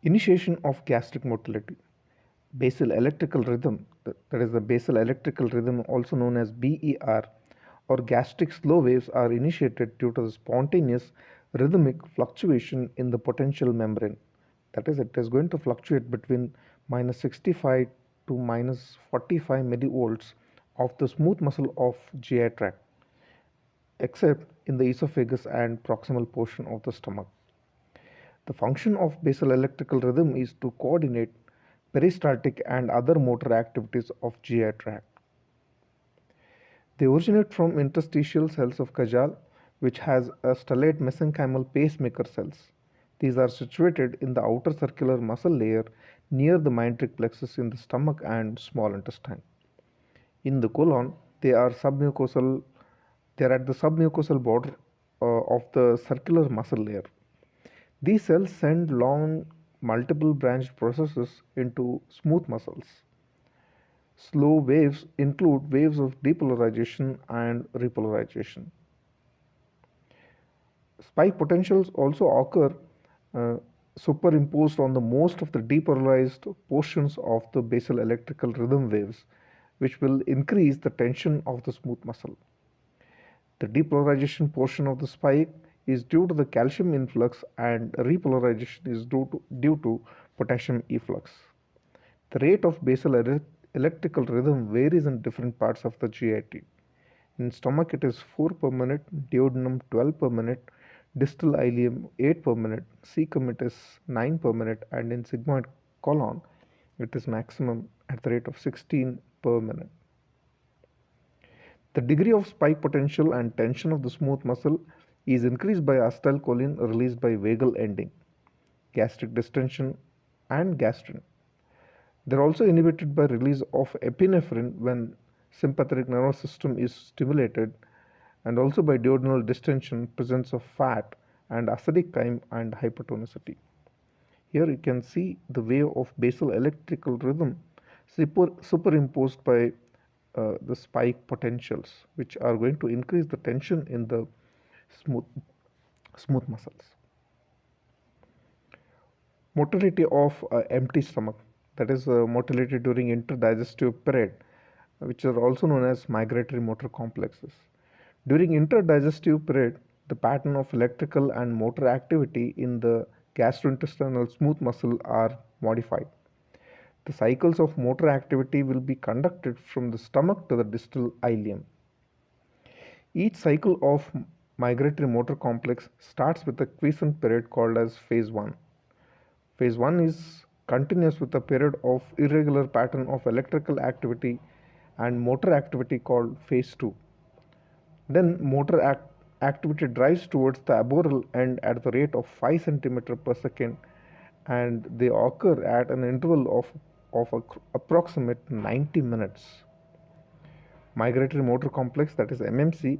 Initiation of gastric motility. Basal electrical rhythm, that is the basal electrical rhythm also known as BER, or gastric slow waves are initiated due to the spontaneous rhythmic fluctuation in the potential membrane. That is, it is going to fluctuate between minus 65 to minus 45 millivolts of the smooth muscle of GI tract, except in the esophagus and proximal portion of the stomach. The function of basal electrical rhythm is to coordinate peristaltic and other motor activities of GI tract. They originate from interstitial cells of Kajal, which has a stellate mesenchymal pacemaker cells. These are situated in the outer circular muscle layer near the mesenteric plexus in the stomach and small intestine. In the colon, they are submucosal. They are at the submucosal border of the circular muscle layer. These cells send long, multiple branched processes into smooth muscles. Slow waves include waves of depolarization and repolarization. Spike potentials also occur uh, superimposed on the most of the depolarized portions of the basal electrical rhythm waves, which will increase the tension of the smooth muscle. The depolarization portion of the spike is due to the calcium influx and repolarization is due to potassium efflux. The rate of basal electrical rhythm varies in different parts of the GIT. In stomach it is 4 per minute, duodenum 12 per minute, distal ileum 8 per minute, cecum it is 9 per minute, and in sigmoid colon it is maximum at the rate of 16 per minute. The degree of spike potential and tension of the smooth muscle is increased by acetylcholine released by vagal ending, gastric distension, and gastrin. They are also inhibited by release of epinephrine when sympathetic nervous system is stimulated, and also by duodenal distension, presence of fat, and acidic chyme and hypertonicity. Here you can see the wave of basal electrical rhythm superimposed by the spike potentials, which are going to increase the tension in the smooth, smooth muscles. Motility of empty stomach, that is motility during interdigestive period, which are also known as migratory motor complexes. During interdigestive period, the pattern of electrical and motor activity in the gastrointestinal smooth muscle are modified. The cycles of motor activity will be conducted from the stomach to the distal ileum. Each cycle of migratory motor complex starts with a quiescent period called as phase 1. Phase 1 is continuous with a period of irregular pattern of electrical activity and motor activity called phase 2. Then motor activity drives towards the aboral end at the rate of 5 cm per second, and they occur at an interval of approximate 90 minutes. Migratory motor complex, that is MMC,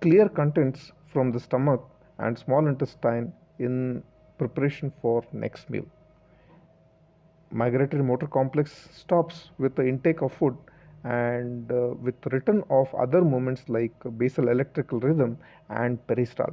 clear contents from the stomach and small intestine in preparation for next meal. Migratory motor complex stops with the intake of food and with return of other movements like basal electrical rhythm and peristalsis.